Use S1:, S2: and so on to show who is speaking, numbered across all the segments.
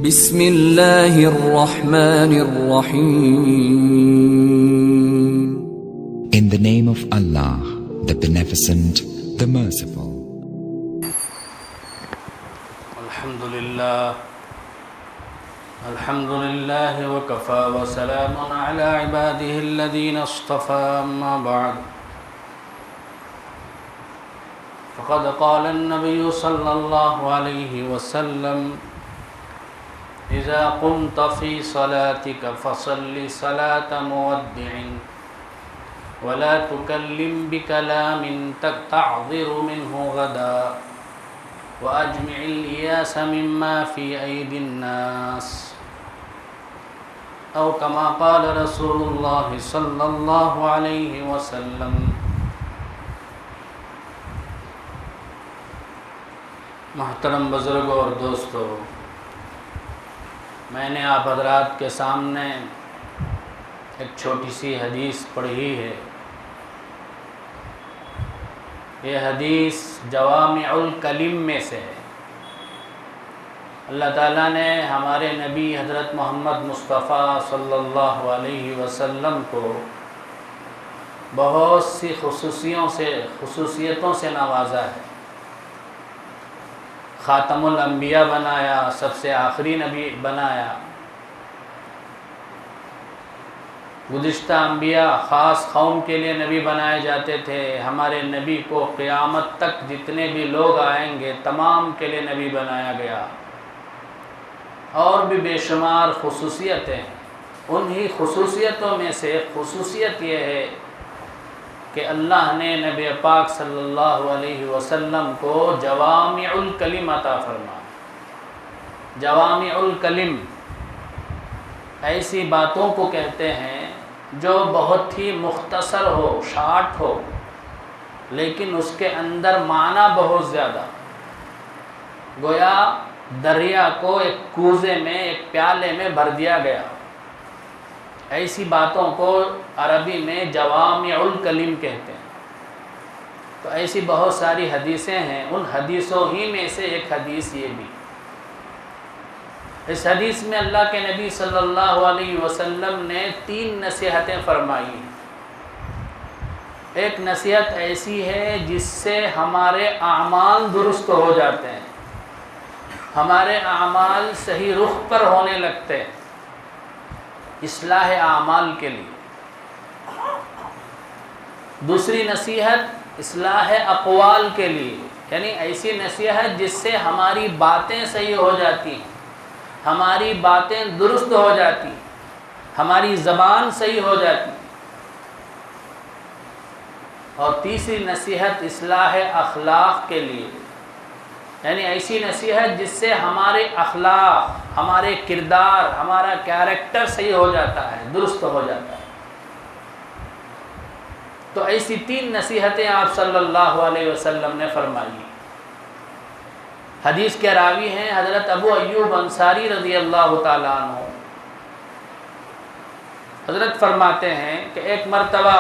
S1: بسم اللہ الرحمن الرحیم.
S2: In the name of Allah, the Beneficent, the Merciful.
S3: الحمد لله وكفى وسلام على عباده الذين اصطفى. أما بعد فقد قال النبي صلى الله عليه وسلم: إذا قمت في صلاتك فصل صلاة مودع ولا تكلم بكلام تعذر منه غدا وأجمع الإياس مما في أيدي الناس، أو كما قال رسول الله صلى الله عليه وسلم. محترم بزرگوں اور دوستو، میں نے آپ حضرات کے سامنے ایک چھوٹی سی حدیث پڑھی ہے. یہ حدیث جوامع الکلم میں سے ہے. اللہ تعالیٰ نے ہمارے نبی حضرت محمد مصطفیٰ صلی اللہ علیہ وسلم کو بہت سی خصوصیتوں سے نوازا ہے. خاتم الانبیاء بنایا، سب سے آخری نبی بنایا. گزشتہ انبیاء خاص قوم کے لیے نبی بنائے جاتے تھے. ہمارے نبی کو قیامت تک جتنے بھی لوگ آئیں گے تمام کے لیے نبی بنایا گیا. اور بھی بے شمار خصوصیتیں ہیں. انہی خصوصیتوں میں سے ایک خصوصیت یہ ہے کہ اللہ نے نبی پاک صلی اللہ علیہ وسلم کو جوامع الکلم عطا فرمایا. جوامع الکلم ایسی باتوں کو کہتے ہیں جو بہت ہی مختصر ہو، شارٹ ہو، لیکن اس کے اندر معنی بہت زیادہ. گویا دریا کو ایک کوزے میں، ایک پیالے میں بھر دیا گیا. ایسی باتوں کو عربی میں جوامع الکلم کہتے ہیں. تو ایسی بہت ساری حدیثیں ہیں. ان حدیثوں ہی میں سے ایک حدیث یہ بھی. اس حدیث میں اللہ کے نبی صلی اللہ علیہ وسلم نے 3 نصیحتیں فرمائی. ایک نصیحت ایسی ہے جس سے ہمارے اعمال درست ہو جاتے ہیں، ہمارے اعمال صحیح رخ پر ہونے لگتے ہیں، اصلاح اعمال کے لیے. دوسری نصیحت اصلاح اقوال کے لیے، یعنی ایسی نصیحت جس سے ہماری باتیں صحیح ہو جاتی ہیں، ہماری باتیں درست ہو جاتی، ہماری زبان صحیح ہو جاتی. اور تیسری نصیحت اصلاح اخلاق کے لیے، یعنی ایسی نصیحت جس سے ہمارے اخلاق، ہمارے کردار، ہمارا کیریکٹر صحیح ہو جاتا ہے، درست ہو جاتا ہے. تو ایسی 3 نصیحتیں آپ صلی اللہ علیہ وسلم نے فرمائی. حدیث کے راوی ہیں حضرت ابو ایوب انصاری رضی اللہ تعالیٰ عنہ. حضرت فرماتے ہیں کہ ایک مرتبہ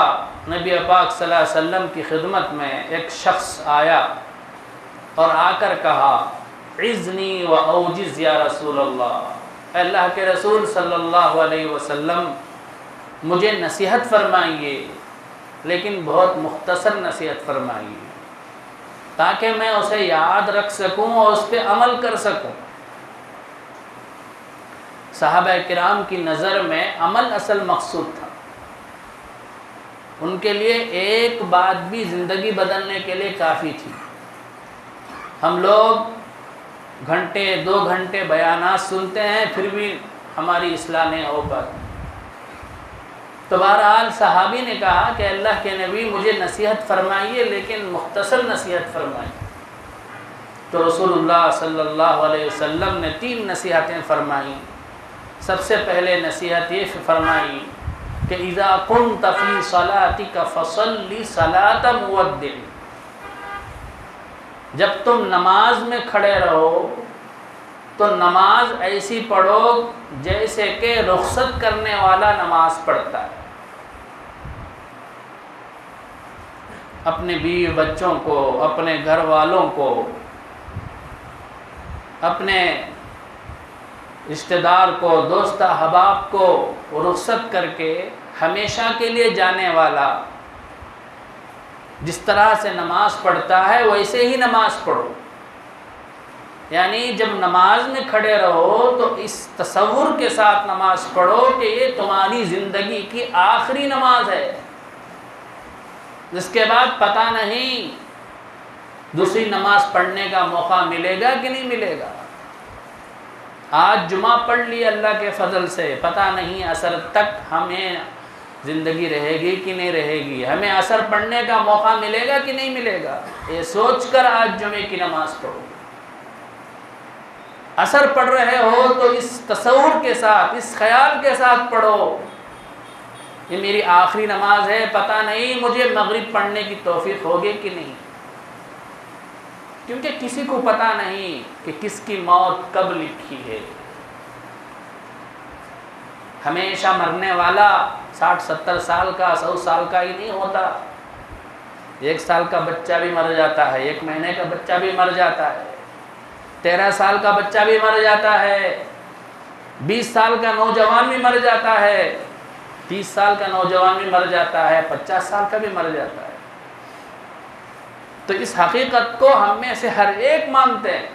S3: نبی پاک صلی اللہ علیہ وسلم کی خدمت میں ایک شخص آیا اور آ کر کہا: عزنی و اوجز یا رسول اللہ. اے اللہ کے رسول صلی اللہ علیہ وسلم، مجھے نصیحت فرمائیے، لیکن بہت مختصر نصیحت فرمائیے تاکہ میں اسے یاد رکھ سکوں اور اس پہ عمل کر سکوں. صحابہ کرام کی نظر میں عمل اصل مقصود تھا. ان کے لیے ایک بات بھی زندگی بدلنے کے لیے کافی تھی. ہم لوگ گھنٹے 2 گھنٹے بیانات سنتے ہیں، پھر بھی ہماری اصلاح نہیں ہو پاتی. تو بہرحال صحابی نے کہا کہ اللہ کے نبی مجھے نصیحت فرمائیے، لیکن مختصر نصیحت فرمائیے. تو رسول اللہ صلی اللہ علیہ وسلم نے 3 نصیحتیں فرمائیں. سب سے پہلے نصیحت یہ فرمائی کہ اذا قمت فی صلاتک فصلی صلاۃ مودع. جب تم نماز میں کھڑے رہو تو نماز ایسی پڑھو جیسے کہ رخصت کرنے والا نماز پڑھتا ہے. اپنے بیوی بچوں کو، اپنے گھر والوں کو، اپنے رشتہ دار کو، دوست احباب کو رخصت کر کے ہمیشہ کے لیے جانے والا جس طرح سے نماز پڑھتا ہے ویسے ہی نماز پڑھو. یعنی جب نماز میں کھڑے رہو تو اس تصور کے ساتھ نماز پڑھو کہ یہ تمہاری زندگی کی آخری نماز ہے، جس کے بعد پتہ نہیں دوسری نماز پڑھنے کا موقع ملے گا کہ نہیں ملے گا. آج جمعہ پڑھ لی اللہ کے فضل سے، پتہ نہیں عصر تک ہمیں زندگی رہے گی کہ نہیں رہے گی، ہمیں عصر پڑھنے کا موقع ملے گا کہ نہیں ملے گا. یہ سوچ کر آج جمعے کی نماز پڑھو. عصر پڑھ رہے ہو تو اس تصور کے ساتھ، اس خیال کے ساتھ پڑھو یہ میری آخری نماز ہے، پتہ نہیں مجھے مغرب پڑھنے کی توفیق ہوگی کہ نہیں. کیونکہ کسی کو پتہ نہیں کہ کس کی موت کب لکھی ہے. ہمیشہ مرنے والا 60-70 سال کا 100 سال کا ہی نہیں ہوتا. 1 سال کا بچہ بھی مر جاتا ہے، 1 مہینے کا بچہ بھی مر جاتا ہے، 13 سال کا بچہ بھی مر جاتا ہے، 20 سال کا نوجوان بھی مر جاتا ہے، 30 سال کا نوجوان بھی مر جاتا ہے، 50 سال کا بھی مر جاتا ہے. تو اس حقیقت کو ہم میں سے ہر ایک مانتے ہیں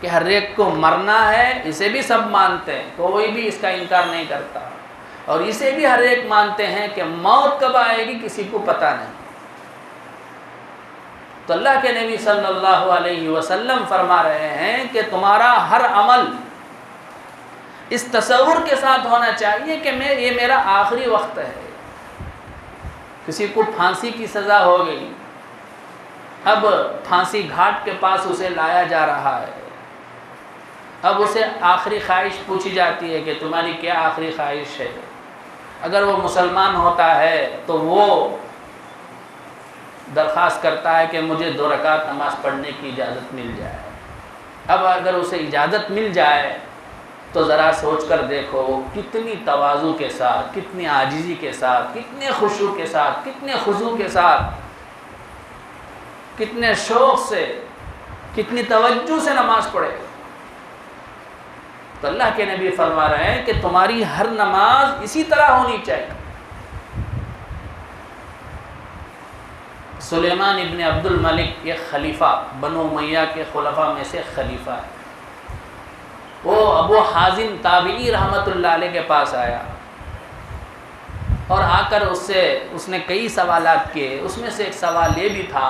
S3: کہ ہر ایک کو مرنا ہے، اسے بھی سب مانتے ہیں، کوئی بھی اس کا انکار نہیں کرتا. اور اسے بھی ہر ایک مانتے ہیں کہ موت کب آئے گی کسی کو پتہ نہیں. تو اللہ کے نبی صلی اللہ علیہ وسلم فرما رہے ہیں کہ تمہارا ہر عمل اس تصور کے ساتھ ہونا چاہیے کہ یہ میرا آخری وقت ہے. کسی کو پھانسی کی سزا ہو گئی، اب پھانسی گھاٹ کے پاس اسے لایا جا رہا ہے، اب اسے آخری خواہش پوچھی جاتی ہے کہ تمہاری کیا آخری خواہش ہے. اگر وہ مسلمان ہوتا ہے تو وہ درخواست کرتا ہے کہ مجھے 2 رکعت نماز پڑھنے کی اجازت مل جائے. اب اگر اسے اجازت مل جائے تو ذرا سوچ کر دیکھو کتنی تواضع کے ساتھ، کتنی عاجزی کے ساتھ، کتنے خشوع کے ساتھ، کتنے خضوع کے ساتھ، کتنے شوق سے، کتنی توجہ سے نماز پڑھے. تو اللہ کے نبی فرما رہے ہیں کہ تمہاری ہر نماز اسی طرح ہونی چاہیے. سلیمان ابن عبد الملک ایک خلیفہ، بنو امیہ کے خلفاء میں سے خلیفہ ہے. وہ ابو حازم تابعی رحمۃ اللہ علیہ کے پاس آیا اور آ کر اس نے کئی سوالات کیے. اس میں سے ایک سوال یہ بھی تھا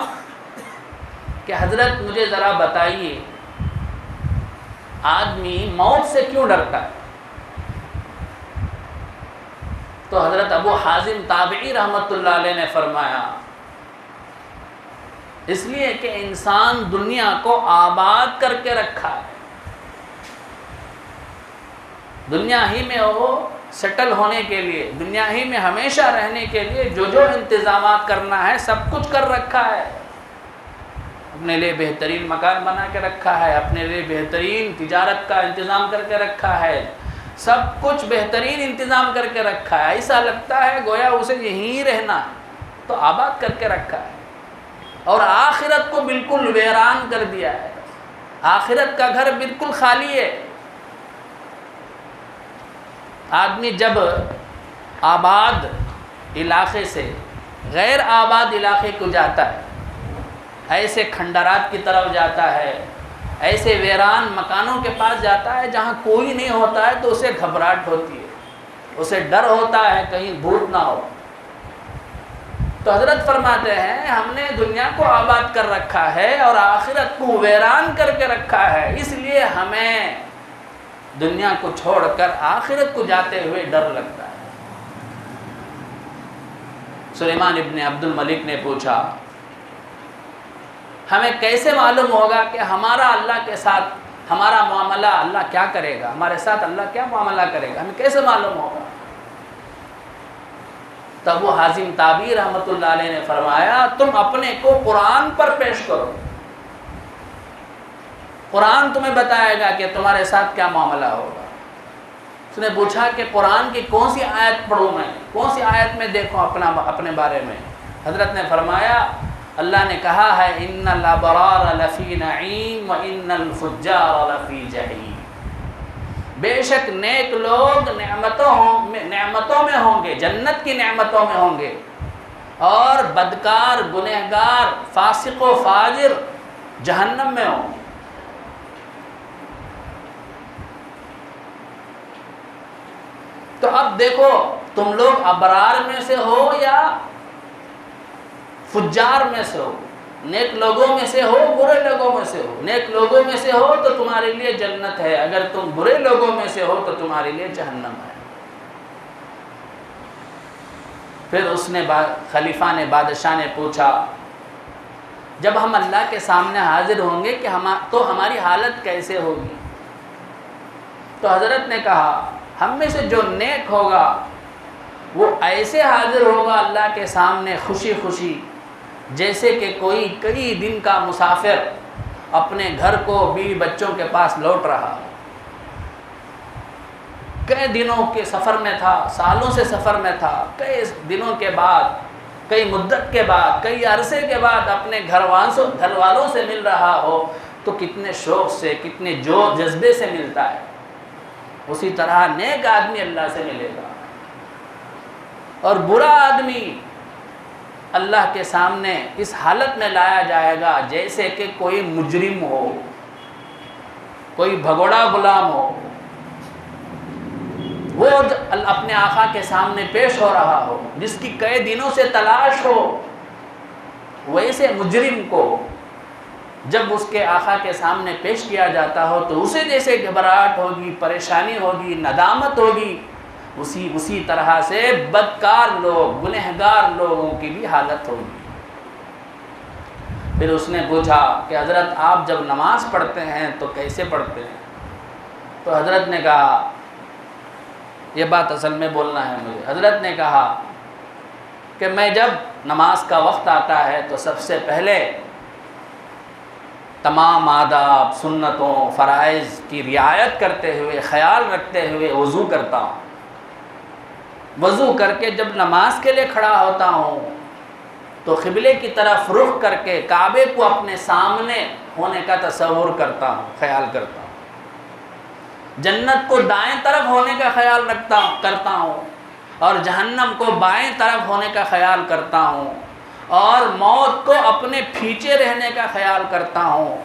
S3: کہ حضرت مجھے ذرا بتائیے آدمی موت سے کیوں ڈرتا ہے؟ تو حضرت ابو حازم تابعی رحمۃ اللہ علیہ نے فرمایا اس لیے کہ انسان دنیا کو آباد کر کے رکھا ہے، دنیا ہی میں وہ سیٹل ہونے کے لیے، دنیا ہی میں ہمیشہ رہنے کے لیے جو انتظامات کرنا ہے سب کچھ کر رکھا ہے. اپنے لیے بہترین مکان بنا کے رکھا ہے، اپنے لیے بہترین تجارت کا انتظام کر کے رکھا ہے، سب کچھ بہترین انتظام کر کے رکھا ہے. ایسا لگتا ہے گویا اسے یہیں رہنا ہے، تو آباد کر کے رکھا ہے. اور آخرت کو بالکل ویران کر دیا ہے، آخرت کا گھر بالکل خالی ہے. آدمی جب آباد علاقے سے غیر آباد علاقے کو جاتا ہے، ایسے کھنڈرات کی طرف جاتا ہے، ایسے ویران مکانوں کے پاس جاتا ہے جہاں کوئی نہیں ہوتا ہے تو اسے گھبراہٹ ہوتی ہے، اسے ڈر ہوتا ہے کہیں بھوت نہ ہو. تو حضرت فرماتے ہیں ہم نے دنیا کو آباد کر رکھا ہے اور آخرت کو ویران کر کے رکھا ہے، اس لیے ہمیں دنیا کو چھوڑ کر آخرت کو جاتے ہوئے ڈر لگتا ہے. سلیمان ابن عبد الملک نے پوچھا ہمیں کیسے معلوم ہوگا کہ ہمارا اللہ کے ساتھ ہمارا معاملہ اللہ کیا کرے گا، ہمارے ساتھ اللہ کیا معاملہ کرے گا، ہمیں کیسے معلوم ہوگا؟ تب وہ حازم تابعی رحمۃ اللہ علیہ نے فرمایا تم اپنے کو قرآن پر پیش کرو، قرآن تمہیں بتائے گا کہ تمہارے ساتھ کیا معاملہ ہوگا. اس نے پوچھا کہ قرآن کی کون سی آیت پڑھوں میں، کون سی آیت میں دیکھوں اپنے بارے میں؟ حضرت نے فرمایا اللہ نے کہا ہے ان الابرار لفی نعیم و ان الفجار لفی جحیم. بے شک نیک لوگ نعمتوں میں ہوں گے، جنت کی نعمتوں میں ہوں گے، اور بدکار، گنہگار، فاسق و فاجر جہنم میں ہوں گے۔ تو اب دیکھو تم لوگ ابرار میں سے ہو یا فجار میں سے ہو، نیک لوگوں میں سے ہو، برے لوگوں میں سے ہو۔ نیک لوگوں میں سے ہو تو تمہارے لیے جنت ہے، اگر تم برے لوگوں میں سے ہو تو تمہارے لیے جہنم ہے۔ پھر اس نے خلیفہ نے، بادشاہ نے پوچھا جب ہم اللہ کے سامنے حاضر ہوں گے کہ تو ہماری حالت کیسے ہوگی؟ تو حضرت نے کہا ہم میں سے جو نیک ہوگا وہ ایسے حاضر ہوگا اللہ کے سامنے خوشی خوشی، جیسے کہ کوئی کئی دن کا مسافر اپنے گھر کو بیوی بچوں کے پاس لوٹ رہا، کئی دنوں کے سفر میں تھا، سالوں سے سفر میں تھا، کئی دنوں کے بعد، کئی مدت کے بعد، کئی عرصے کے بعد اپنے گھر والوں سے مل رہا ہو تو کتنے شوق سے، کتنے جذبے سے ملتا ہے۔ اسی طرح نیک آدمی اللہ سے ملے گا، اور برا آدمی اللہ کے سامنے اس حالت میں لایا جائے گا جیسے کہ کوئی مجرم ہو، کوئی بھگوڑا غلام ہو، وہ اپنے آقا کے سامنے پیش ہو رہا ہو، جس کی کئی دنوں سے تلاش ہو، ویسے مجرم کو جب اس کے آقا کے سامنے پیش کیا جاتا ہو تو اسے جیسے گھبراہٹ ہوگی، پریشانی ہوگی، ندامت ہوگی، اسی طرح سے بدکار لوگ، گنہگار لوگوں کی بھی حالت ہوگی۔ پھر اس نے پوچھا کہ حضرت آپ جب نماز پڑھتے ہیں تو کیسے پڑھتے ہیں؟ تو حضرت نے کہا، یہ بات اصل میں بولنا ہے مجھے، حضرت نے کہا کہ میں جب نماز کا وقت آتا ہے تو سب سے پہلے تمام آداب، سنتوں، فرائض کی رعایت کرتے ہوئے، خیال رکھتے ہوئے وضو کرتا ہوں۔ وضو کر کے جب نماز کے لیے کھڑا ہوتا ہوں تو قبلے کی طرف رخ کر کے کعبے کو اپنے سامنے ہونے کا تصور کرتا ہوں، خیال کرتا ہوں۔ جنت کو دائیں طرف ہونے کا خیال کرتا ہوں، اور جہنم کو بائیں طرف ہونے کا خیال کرتا ہوں، اور موت کو اپنے پیچھے رہنے کا خیال کرتا ہوں،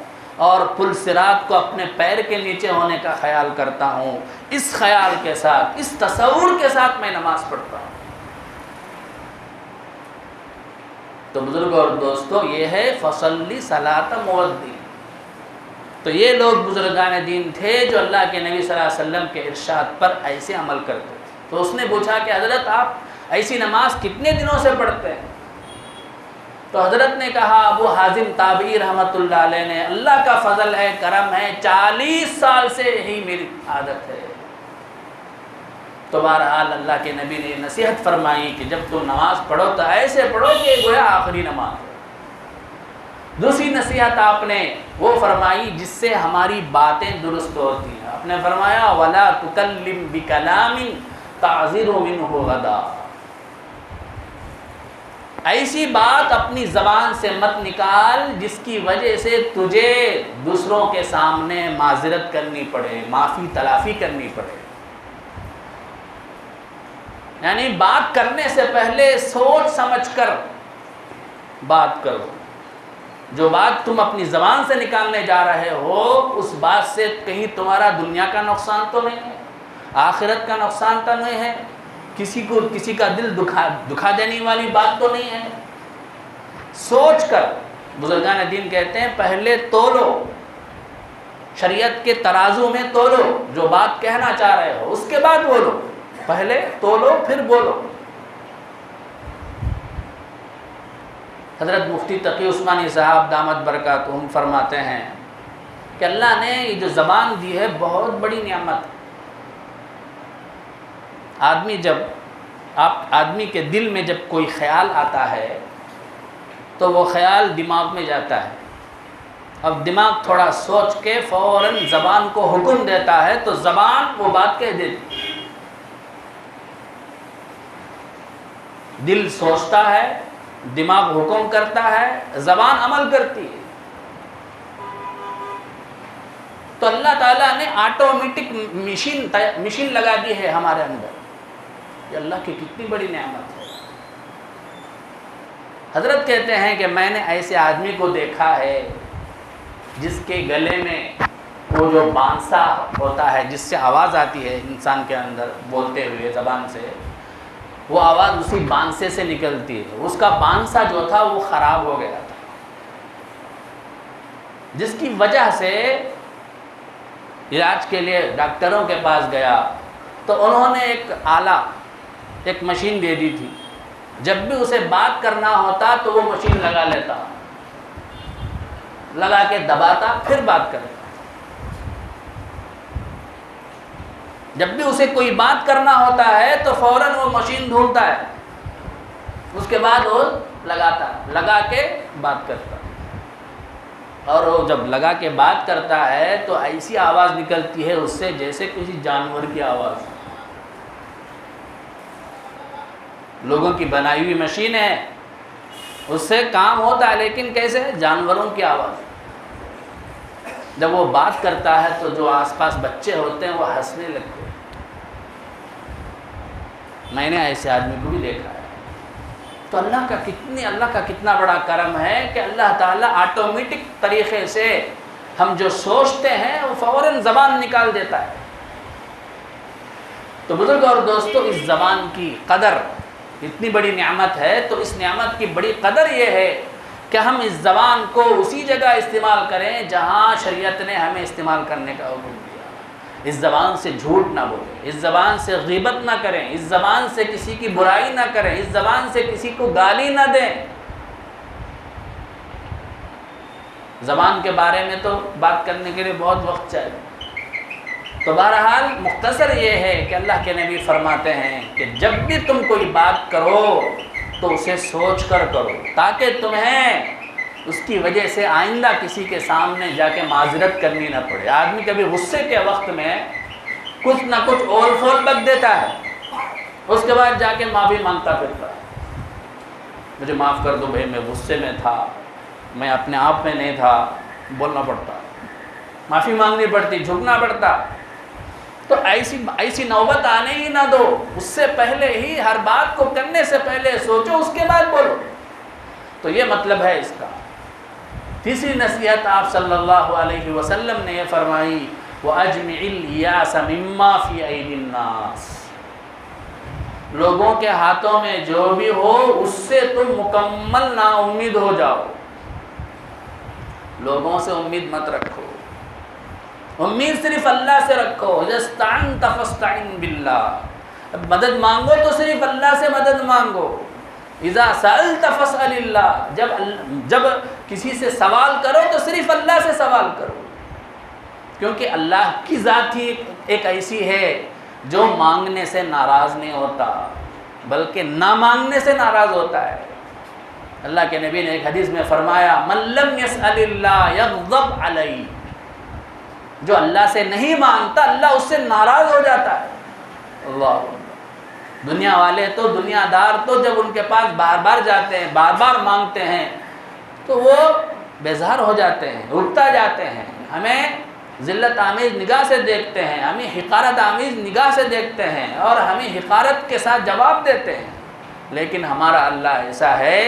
S3: اور پل صراط کو اپنے پیر کے نیچے ہونے کا خیال کرتا ہوں۔ اس خیال کے ساتھ، اس تصور کے ساتھ میں نماز پڑھتا ہوں۔ تو بزرگوں اور دوستو، یہ ہے فصلی صلاۃ مودی۔ تو یہ لوگ بزرگان دین تھے جو اللہ کے نبی صلی اللہ علیہ وسلم کے ارشاد پر ایسے عمل کرتے تھے۔ تو اس نے پوچھا کہ حضرت آپ ایسی نماز کتنے دنوں سے پڑھتے ہیں؟ تو حضرت نے کہا، ابو حازم تابعی رحمۃ اللہ علیہ نے، اللہ کا فضل ہے، کرم ہے، 40 سال سے یہی میری عادت ہے۔ تو بہرحال اللہ کے نبی نے نصیحت فرمائی کہ جب تم نماز پڑھو تو ایسے پڑھو کہ گویا آخری نماز ہے۔ دوسری نصیحت آپ نے وہ فرمائی جس سے ہماری باتیں درست ہوتی ہیں۔ آپ نے فرمایا وَلَا تُكَلِّمْ بِكَلَامٍ تَعْذِرُ مِنْهُ غَدًا، ایسی بات اپنی زبان سے مت نکال جس کی وجہ سے تجھے دوسروں کے سامنے معذرت کرنی پڑے، معافی تلافی کرنی پڑے۔ یعنی بات کرنے سے پہلے سوچ سمجھ کر بات کرو۔ جو بات تم اپنی زبان سے نکالنے جا رہے ہو اس بات سے کہیں تمہارا دنیا کا نقصان تو نہیں ہے، آخرت کا نقصان تو نہیں ہے، کسی کا دل دکھا دینے والی بات تو نہیں ہے۔ سوچ کر، بزرگان دین کہتے ہیں پہلے تولو، شریعت کے ترازو میں تولو، جو بات کہنا چاہ رہے ہو اس کے بعد بولو، پہلے تولو پھر بولو۔ حضرت مفتی تقی عثمانی صاحب دامت برکاتہم فرماتے ہیں کہ اللہ نے یہ جو زبان دی ہے بہت بڑی نعمت ہے۔ آدمی کے دل میں جب کوئی خیال آتا ہے تو وہ خیال دماغ میں جاتا ہے، اب دماغ تھوڑا سوچ کے فوراً زبان کو حکم دیتا ہے تو زبان وہ بات کہہ دیتی۔ دل سوچتا ہے، دماغ حکم کرتا ہے، زبان عمل کرتی ہے۔ تو اللہ تعالیٰ نے آٹومیٹک مشین لگا دی ہے ہمارے اندر. یہ اللہ کی کتنی بڑی نعمت ہے. حضرت کہتے ہیں کہ میں نے ایسے آدمی کو دیکھا ہے جس کے گلے میں وہ جو بانسا ہوتا ہے جس سے آواز آتی ہے انسان کے اندر بولتے ہوئے زبان سے، وہ آواز اسی بانسے سے نکلتی ہے. اس کا بانسا جو تھا وہ خراب ہو گیا تھا، جس کی وجہ سے علاج کے لیے ڈاکٹروں کے پاس گیا تو انہوں نے ایک آلہ، ایک مشین دے دی تھی. جب بھی اسے بات کرنا ہوتا تو وہ مشین لگا لیتا، لگا کے دباتا، پھر بات کرتا. جب بھی اسے کوئی بات کرنا ہوتا ہے تو فوراً وہ مشین ڈھونڈتا ہے، اس کے بعد وہ لگاتا، لگا کے بات کرتا. اور وہ جب لگا کے بات کرتا ہے تو ایسی آواز نکلتی ہے اس سے جیسے کسی جانور کی آواز. لوگوں کی بنائی ہوئی مشین ہے، اس سے کام ہوتا ہے، لیکن کیسے؟ جانوروں کی آواز. جب وہ بات کرتا ہے تو جو آس پاس بچے ہوتے ہیں وہ ہنسنے لگتے ہیں. میں نے ایسے آدمی کو بھی دیکھا ہے. تو اللہ کا کتنا بڑا کرم ہے کہ اللہ تعالیٰ آٹومیٹک طریقے سے ہم جو سوچتے ہیں وہ فوراً زبان نکال دیتا ہے. تو بزرگ اور دوستو، اس زبان کی قدر اتنی بڑی نعمت ہے، تو اس نعمت کی بڑی قدر یہ ہے کہ ہم اس زبان کو اسی جگہ استعمال کریں جہاں شریعت نے ہمیں استعمال کرنے کا حکم دیا. اس زبان سے جھوٹ نہ بولیں، اس زبان سے غیبت نہ کریں، اس زبان سے کسی کی برائی نہ کریں، اس زبان سے کسی کو گالی نہ دیں. زبان کے بارے میں تو بات کرنے کے لیے بہت وقت چاہیے. تو بہرحال مختصر یہ ہے کہ اللہ کے نبی فرماتے ہیں کہ جب بھی تم کوئی بات کرو تو اسے سوچ کر کرو، تاکہ تمہیں اس کی وجہ سے آئندہ کسی کے سامنے جا کے معذرت کرنی نہ پڑے. آدمی کبھی غصے کے وقت میں کچھ نہ کچھ اول فول بک دیتا ہے، اس کے بعد جا کے معافی مانگتا پھرتا ہے. مجھے معاف کر دو بھائی، میں غصے میں تھا، میں اپنے آپ میں نہیں تھا. بولنا پڑتا، معافی مانگنی پڑتی، جھکنا پڑتا. تو ایسی نوبت آنے ہی نہ دو. اس سے پہلے ہی ہر بات کو کرنے سے پہلے سوچو، اس کے بعد بولو. تو یہ مطلب ہے اس کا. تیسری نصیحت آپ صلی اللہ علیہ وسلم نے یہ فرمائی، وَأَجْمِعِ الْيَاسَ مِمَّا فِي أَيْدِي النَّاسِ. لوگوں کے ہاتھوں میں جو بھی ہو اس سے تم مکمل نا امید ہو جاؤ. لوگوں سے امید مت رکھو، امید صرف اللہ سے رکھو. استعنت فاستعن باللہ. مدد مانگو تو صرف اللہ سے مدد مانگو. اذا سألت فاسأل اللہ. جب کسی سے سوال کرو تو صرف اللہ سے سوال کرو، کیونکہ اللہ کی ذات ہی ایک ایسی ہے جو مانگنے سے ناراض نہیں ہوتا بلکہ نہ مانگنے سے ناراض ہوتا ہے. اللہ کے نبی نے ایک حدیث میں فرمایا، من لم يسأل اللہ یغضب علیہ. جو اللہ سے نہیں مانگتا اللہ اس سے ناراض ہو جاتا ہے. اللہ. دنیا والے تو، دنیا دار تو جب ان کے پاس بار بار جاتے ہیں، بار بار مانگتے ہیں تو وہ بیزار ہو جاتے ہیں، رکتا جاتے ہیں، ہمیں ذلت آمیز نگاہ سے دیکھتے ہیں، ہمیں حقارت آمیز نگاہ سے دیکھتے ہیں اور ہمیں حقارت کے ساتھ جواب دیتے ہیں. لیکن ہمارا اللہ ایسا ہے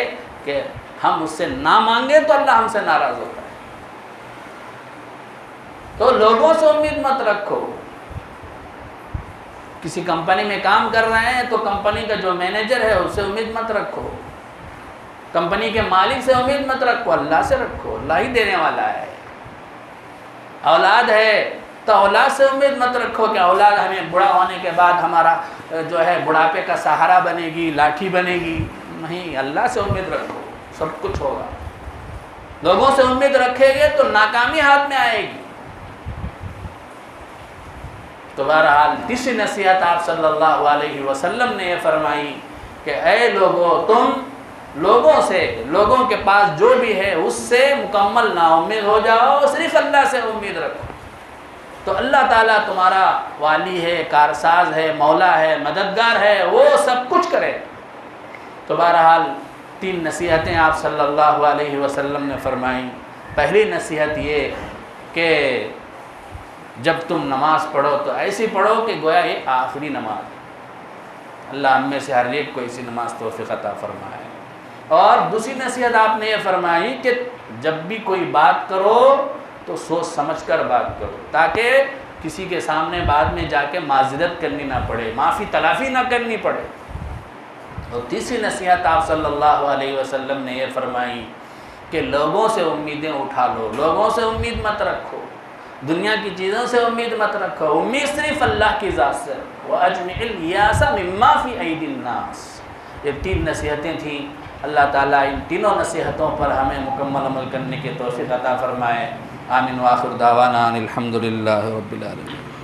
S3: کہ ہم اس سے نہ مانگیں تو اللہ ہم سے ناراض ہوتا ہے. تو لوگوں سے امید مت رکھو. کسی کمپنی میں کام کر رہے ہیں تو کمپنی کا جو مینیجر ہے اس سے امید مت رکھو، کمپنی کے مالک سے امید مت رکھو، اللہ سے رکھو. اللہ ہی دینے والا ہے. اولاد ہے تو اولاد سے امید مت رکھو کہ اولاد ہمیں بوڑھا ہونے کے بعد ہمارا جو ہے بڑھاپے کا سہارا بنے گی، لاٹھی بنے گی. نہیں، اللہ سے امید رکھو، سب کچھ ہوگا. لوگوں سے امید رکھیں گے تو ناکامی ہاتھ میں آئے گی. تو بہرحال تیسری نصیحت آپ صلی اللہ علیہ وسلم نے یہ فرمائی کہ اے لوگو، تم لوگوں کے پاس جو بھی ہے اس سے مکمل نا امید ہو جاؤ، صرف اللہ سے امید رکھو. تو اللہ تعالیٰ تمہارا والی ہے، کارساز ہے، مولا ہے، مددگار ہے، وہ سب کچھ کرے. تو بہرحال 3 نصیحتیں آپ صلی اللہ علیہ وسلم نے فرمائیں. پہلی نصیحت یہ کہ جب تم نماز پڑھو تو ایسی پڑھو کہ گویا یہ آخری نماز ہے۔ اللہ ہم میں سے ہر ایک کو اسی نماز توفیق عطا فرمائے۔ اور دوسری نصیحت آپ نے یہ فرمائی کہ جب بھی کوئی بات کرو تو سوچ سمجھ کر بات کرو، تاکہ کسی کے سامنے بعد میں جا کے معذرت کرنی نہ پڑے، معافی تلافی نہ کرنی پڑے۔ اور تیسری نصیحت آپ صلی اللہ علیہ وسلم نے یہ فرمائی کہ لوگوں سے امیدیں اٹھا لو، لوگوں سے امید مت رکھو، دنیا کی چیزوں سے امید مت رکھو، امید صرف اللہ کی ذات سے رکھو۔ وَأَجْمِعِ الْيَاسَ مِمَّا فِي أَيْدِي النَّاسِ۔ یہ 3 نصیحتیں تھیں۔ اللہ تعالیٰ ان تینوں نصیحتوں پر ہمیں مکمل عمل کرنے کی توفیق عطا فرمائے۔ آمین وآخر دعوانا ان الحمد للہ رب العالمین۔